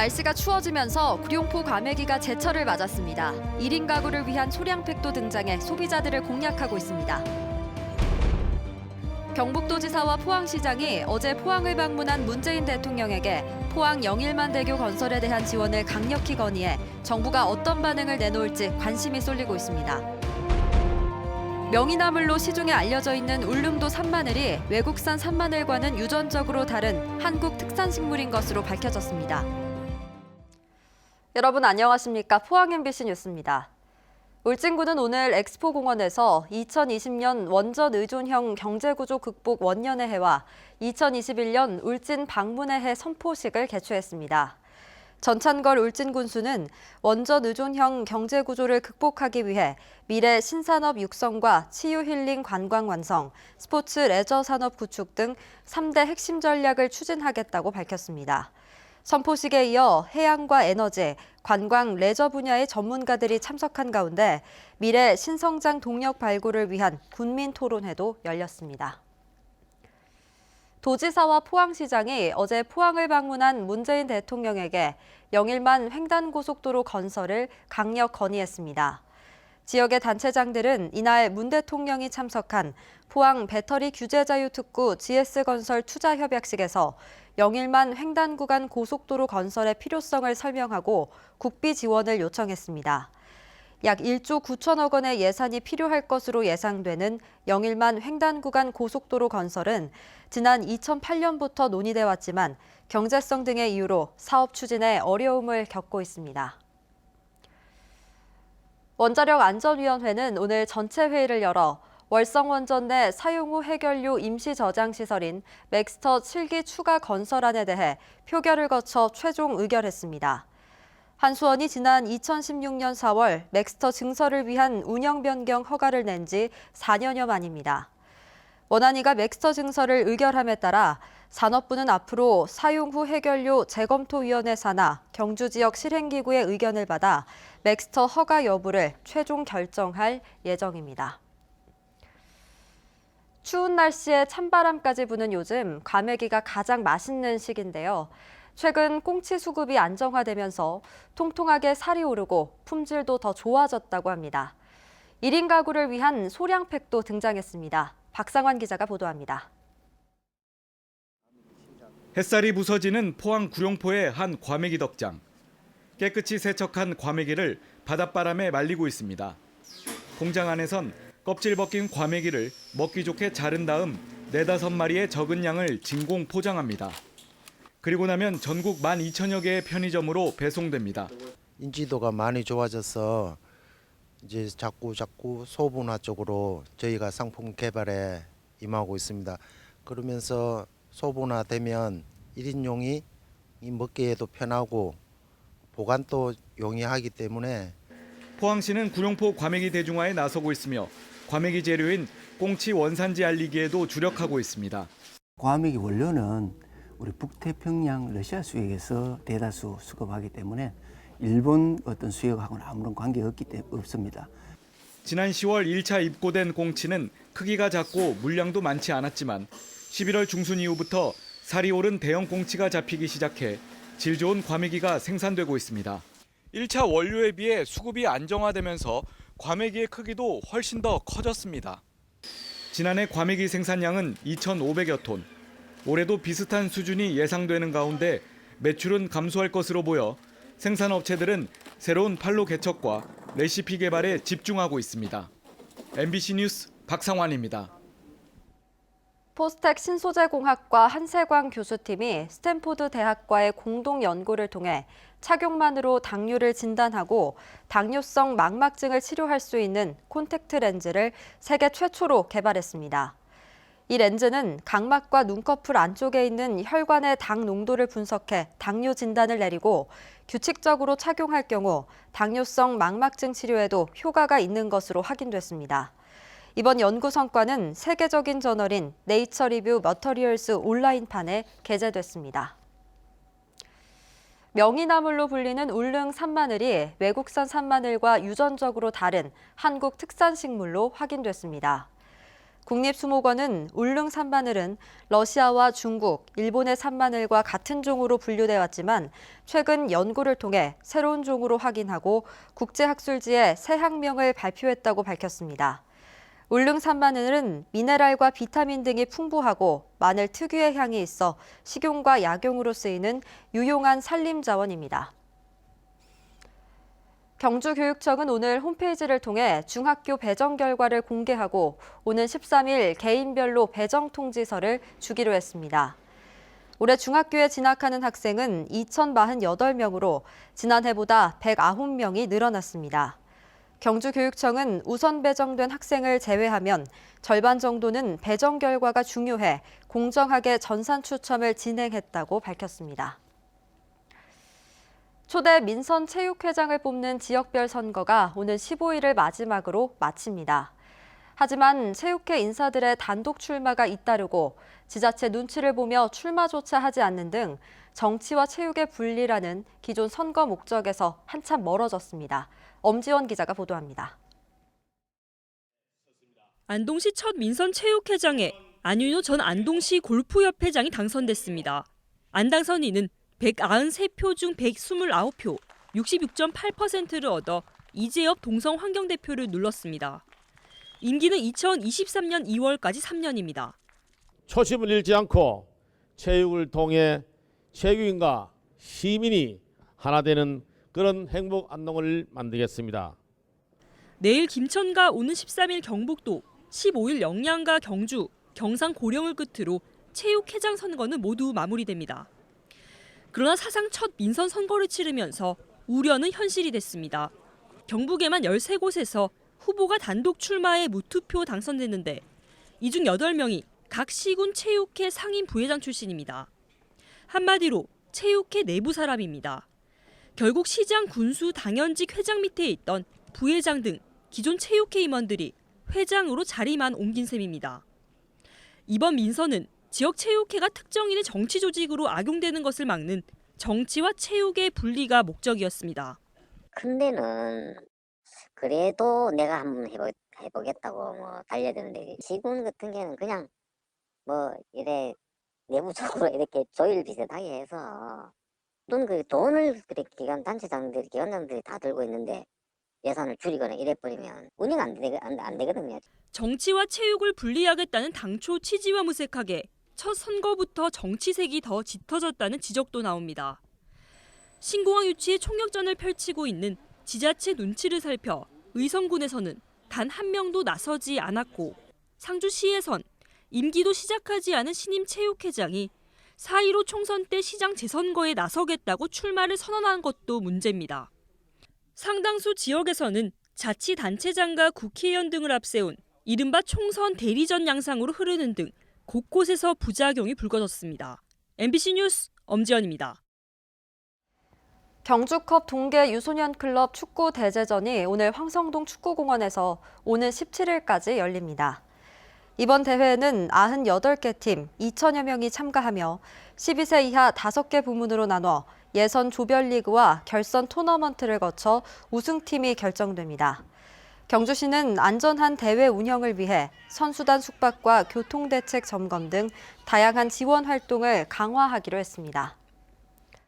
날씨가 추워지면서 구룡포 과메기가 제철을 맞았습니다. 1인 가구를 위한 소량팩도 등장해 소비자들을 공략하고 있습니다. 경북도지사와 포항시장이 어제 포항을 방문한 문재인 대통령에게 포항 영일만대교 건설에 대한 지원을 강력히 건의해 정부가 어떤 반응을 내놓을지 관심이 쏠리고 있습니다. 명이나물로 시중에 알려져 있는 울릉도 산마늘이 외국산 산마늘과는 유전적으로 다른 한국 특산식물인 것으로 밝혀졌습니다. 여러분 안녕하십니까? 포항 MBC 뉴스입니다. 울진군은 오늘 엑스포공원에서 2020년 원전 의존형 경제구조 극복 원년의 해와 2021년 울진 방문의 해 선포식을 개최했습니다. 전찬걸 울진군수는 원전 의존형 경제구조를 극복하기 위해 미래 신산업 육성과 치유 힐링 관광 완성, 스포츠 레저 산업 구축 등 3대 핵심 전략을 추진하겠다고 밝혔습니다. 선포식에 이어 해양과 에너지, 관광, 레저 분야의 전문가들이 참석한 가운데 미래 신성장 동력 발굴을 위한 군민 토론회도 열렸습니다. 도지사와 포항시장이 어제 포항을 방문한 문재인 대통령에게 영일만 횡단고속도로 건설을 강력 건의했습니다. 지역의 단체장들은 이날 문 대통령이 참석한 포항 배터리 규제자유특구 GS건설 투자협약식에서 영일만 횡단구간 고속도로 건설의 필요성을 설명하고 국비 지원을 요청했습니다. 약 1조 9천억 원의 예산이 필요할 것으로 예상되는 영일만 횡단구간 고속도로 건설은 지난 2008년부터 논의돼 왔지만 경제성 등의 이유로 사업 추진에 어려움을 겪고 있습니다. 원자력안전위원회는 오늘 전체 회의를 열어 월성원전 내 사용 후 해결료 임시 저장 시설인 맥스터 7기 추가 건설안에 대해 표결을 거쳐 최종 의결했습니다. 한수원이 지난 2016년 4월 맥스터 증설을 위한 운영 변경 허가를 낸 지 4년여 만입니다. 원안위가 맥스터 증설을 의결함에 따라 산업부는 앞으로 사용 후 해결료 재검토위원회 산하 경주 지역 실행기구의 의견을 받아 맥스터 허가 여부를 최종 결정할 예정입니다. 추운 날씨에 찬바람까지 부는 요즘 과메기가 가장 맛있는 시기인데요. 최근 꽁치 수급이 안정화되면서 통통하게 살이 오르고 품질도 더 좋아졌다고 합니다. 1인 가구를 위한 소량팩도 등장했습니다. 박상환 기자가 보도합니다. 햇살이 부서지는 포항 구룡포의 한 과메기 덕장. 깨끗이 세척한 과메기를 바닷바람에 말리고 있습니다. 공장 안에선 껍질 벗긴 과메기를 먹기 좋게 자른 다음 4-5마리의 적은 양을 진공 포장합니다. 그리고 나면 전국 12,000여 개의 편의점으로 배송됩니다. 인지도가 많이 좋아져서 이제 자꾸 소분화 쪽으로 저희가 상품 개발에 임하고 있습니다. 그러면서 소분화되면 1인용이 먹기에도 편하고 보관도 용이하기 때문에 포항시는 구룡포 과메기 대중화에 나서고 있으며 과메기 재료인 꽁치 원산지 알리기에도 주력하고 있습니다. 과메기 원료는 우리 북태평양 러시아 수역에서 대다수 수급하기 때문에 일본 어떤 수역하고는 아무런 관계가 없습니다. 지난 10월 1차 입고된 꽁치는 크기가 작고 물량도 많지 않았지만 11월 중순 이후부터 살이 오른 대형 꽁치가 잡히기 시작해 질 좋은 과메기가 생산되고 있습니다. 1차 원료에 비해 수급이 안정화되면서 과메기의 크기도 훨씬 더 커졌습니다. 지난해 과메기 생산량은 2,500여 톤. 올해도 비슷한 수준이 예상되는 가운데 매출은 감소할 것으로 보여 생산업체들은 새로운 판로 개척과 레시피 개발에 집중하고 있습니다. MBC 뉴스 박상환입니다. 포스텍 신소재공학과 한세광 교수팀이 스탠포드 대학과의 공동 연구를 통해 착용만으로 당뇨를 진단하고 당뇨성 망막증을 치료할 수 있는 콘택트 렌즈를 세계 최초로 개발했습니다. 이 렌즈는 각막과 눈꺼풀 안쪽에 있는 혈관의 당 농도를 분석해 당뇨 진단을 내리고 규칙적으로 착용할 경우 당뇨성 망막증 치료에도 효과가 있는 것으로 확인됐습니다. 이번 연구 성과는 세계적인 저널인 네이처 리뷰 머터리얼스 온라인판에 게재됐습니다. 명이나물로 불리는 울릉 산마늘이 외국산 산마늘과 유전적으로 다른 한국 특산식물로 확인됐습니다. 국립수목원은 울릉 산마늘은 러시아와 중국, 일본의 산마늘과 같은 종으로 분류돼 왔지만 최근 연구를 통해 새로운 종으로 확인하고 국제학술지에 새 학명을 발표했다고 밝혔습니다. 울릉 산마늘은 미네랄과 비타민 등이 풍부하고 마늘 특유의 향이 있어 식용과 약용으로 쓰이는 유용한 산림자원입니다. 경주교육청은 오늘 홈페이지를 통해 중학교 배정 결과를 공개하고 오는 13일 개인별로 배정 통지서를 주기로 했습니다. 올해 중학교에 진학하는 학생은 2,048명으로 지난해보다 109명이 늘어났습니다. 경주교육청은 우선 배정된 학생을 제외하면 절반 정도는 배정 결과가 중요해 공정하게 전산 추첨을 진행했다고 밝혔습니다. 초대 민선체육회장을 뽑는 지역별 선거가 오는 15일을 마지막으로 마칩니다. 하지만 체육회 인사들의 단독 출마가 잇따르고 지자체 눈치를 보며 출마조차 하지 않는 등 정치와 체육의 분리라는 기존 선거 목적에서 한참 멀어졌습니다. 엄지원 기자가 보도합니다. 안동시 첫 민선체육회장에 안윤호 전 안동시 골프협회장이 당선됐습니다. 안 당선인은 193표 중 129표, 66.8%를 얻어 이재엽 동성환경대표를 눌렀습니다. 임기는 2023년 2월까지 3년입니다. 초심을 잃지 않고 체육을 통해 체육인과 시민이 하나 되는 그런 행복 안동을 만들겠습니다. 내일 김천과 오는 13일 경북도, 15일 영양과 경주, 경상 고령을 끝으로 체육회장 선거는 모두 마무리됩니다. 그러나 사상 첫 민선 선거를 치르면서 우려는 현실이 됐습니다. 경북에만 13곳에서 후보가 단독 출마해 무투표 당선됐는데 이 중 8명이 각 시군 체육회 상임 부회장 출신입니다. 한마디로 체육회 내부 사람입니다. 결국 시장, 군수, 당연직 회장 밑에 있던 부회장 등 기존 체육회 임원들이 회장으로 자리만 옮긴 셈입니다. 이번 민선은 지역 체육회가 특정인의 정치 조직으로 악용되는 것을 막는 정치와 체육의 분리가 목적이었습니다. 큰 데는 그래도 내가 한번 해보겠다고 달려드는데 시군 같은 경우는 그냥 이래 내부적으로 이렇게 조율 비슷하게 해서 돈을 그렇게 기관단체장들이 기관장들이 다 들고 있는데 예산을 줄이거나 이래버리면 운영 안 되거든요. 정치와 체육을 분리하겠다는 당초 취지와 무색하게 첫 선거부터 정치색이 더 짙어졌다는 지적도 나옵니다. 신공항 유치에 총력전을 펼치고 있는 지자체 눈치를 살펴 의성군에서는 단 한 명도 나서지 않았고 상주시에선 임기도 시작하지 않은 신임 체육회장이 4.15 총선 때 시장 재선거에 나서겠다고 출마를 선언한 것도 문제입니다. 상당수 지역에서는 자치단체장과 국회의원 등을 앞세운 이른바 총선 대리전 양상으로 흐르는 등 곳곳에서 부작용이 불거졌습니다. MBC 뉴스 엄지연입니다. 경주컵 동계 유소년 클럽 축구 대제전이 오늘 황성동 축구공원에서 오는 17일까지 열립니다. 이번 대회에는 98개 팀 2천여 명이 참가하며 12세 이하 5개 부문으로 나눠 예선 조별리그와 결선 토너먼트를 거쳐 우승팀이 결정됩니다. 경주시는 안전한 대회 운영을 위해 선수단 숙박과 교통대책 점검 등 다양한 지원 활동을 강화하기로 했습니다.